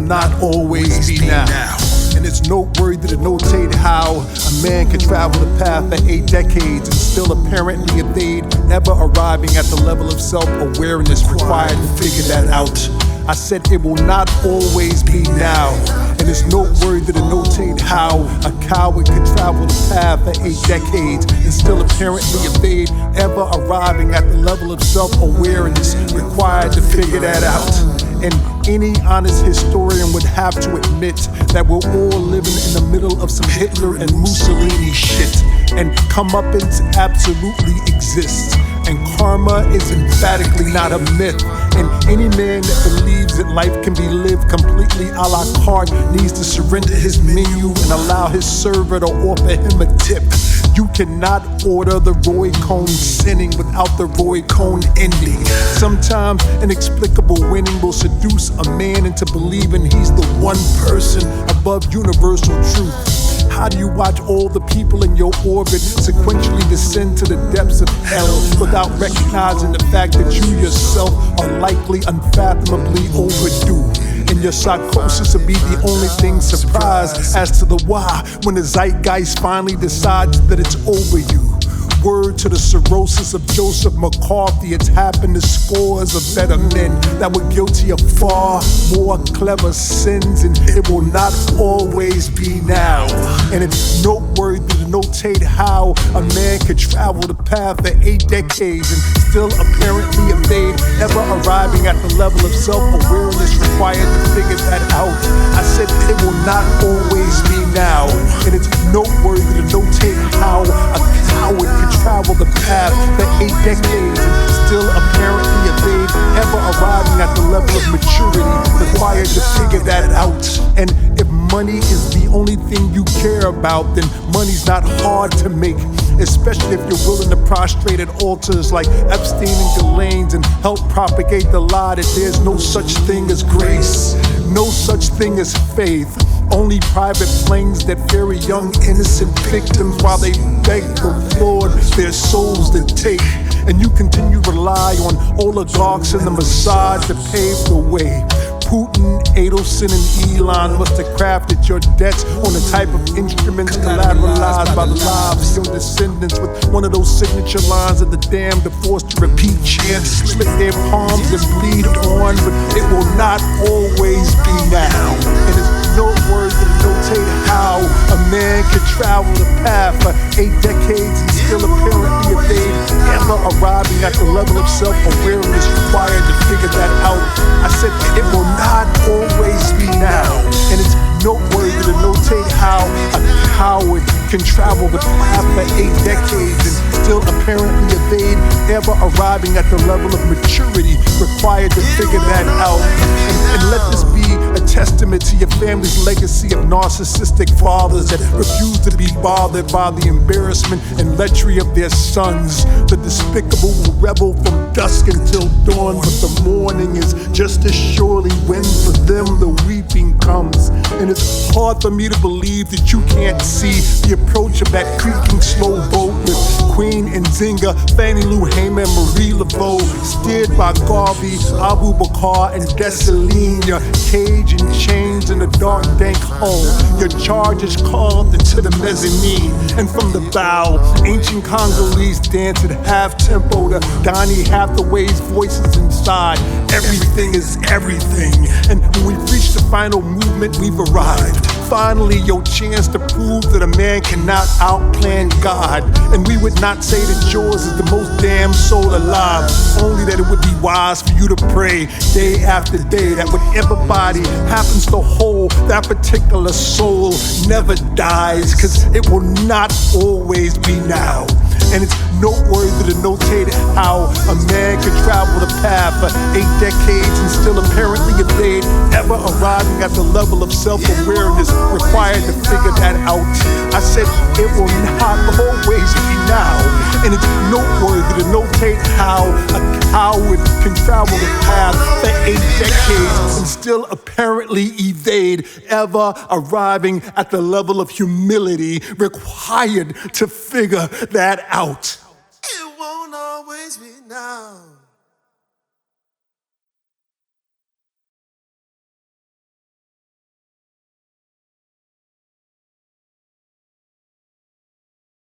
not always be now. And it's noteworthy to notate how a man can travel the path for 8 decades and still apparently evade ever arriving at the level of self-awareness required to figure that out. I said it will not always be now. And it's noteworthy to notate how a coward could travel the path for 8 decades and still apparently evade ever arriving at the level of self-awareness required to figure that out. And any honest historian would have to admit that we're all living in the middle of some Hitler and Mussolini shit. And comeuppance absolutely exists. And karma is emphatically not a myth. And any man that believes that life can be lived completely a la carte needs to surrender his menu and allow his server to offer him a tip. You cannot order the Roy Cohn sinning without the Roy Cohn ending. Sometimes inexplicable winning will seduce a man into believing he's the one person above universal truth. How do you watch all the people in your orbit sequentially descend to the depths of hell without recognizing the fact that you yourself are likely unfathomably overdue? And your psychosis will be the only thing surprised as to the why when the zeitgeist finally decides that it's over you. Word to the cirrhosis of Joseph McCarthy, it's happened to scores of better men that were guilty of far more clever sins, and it will not always be now. And it's noteworthy to notate how a man could travel the path for 8 decades and still apparently evade ever arriving at the level of self-awareness required to figure that out. I said it will not always be now. And it's noteworthy to notate how a coward could travel the path for 8 decades and still apparently evade ever arriving at the level of maturity required to figure that out. And if money is the only thing you care about, then money's not hard to make, especially if you're willing to prostrate at altars like Epstein and Ghislaine and help propagate the lie that there's no such thing as grace, no such thing as faith. Only private planes that ferry young innocent victims while they beg the Lord their souls to take. And you continue to rely on oligarchs and the Mossad to pave the way. Putin, Adelson, and Elon must have crafted your debts on the type of instruments collateralized by the lives of your descendants with one of those signature lines that the damned are forced to repeat chant, slit their palms and bleed on, but it will not always be now. And it's noteworthy to notate how a man can travel the path for 8 decades and still apparently evade ever arriving at the level of self-awareness required to figure that out. I said it will not always be now. And it's noteworthy to notate how a coward can travel the path for 8 decades and still apparently evade ever arriving at the level of maturity required to figure that out. And let this be a testament to your family's legacy of narcissistic fathers that refuse to be bothered by the embarrassment and lechery of their sons. The despicable will revel from dusk until dawn, but the morning is just as surely when for them the weeping comes. And it's hard for me to believe that you can't see the approach of that creaking slow boat with Queen Nzinga, Fannie Lou Hamer, and Marie Laveau, steered by Garvey, Abu Bakr, and Dessalines. Your cage and chains in a dark, dank hole. Your charge is called into the mezzanine, and from the bow, ancient Congolese dance at half tempo to Donny Hathaway's voices inside. Everything is everything, and when we've reached the final movement, we've arrived. Finally, your chance to prove that a man cannot outplan God. And we would not say that yours is the most damn soul alive, only that it would be wise for you to pray day after day that whatever body happens to hold that particular soul never dies, cause it will not always be now. And it's noteworthy to notate how a man could travel the path for 8 decades and still apparently evade ever arriving at the level of self-awareness required to figure that out. I said it will not always be now. And it's noteworthy to notate how a coward can travel the path for 8 decades and still apparently evade ever arriving at the level of humility required to figure that out. It won't always be now.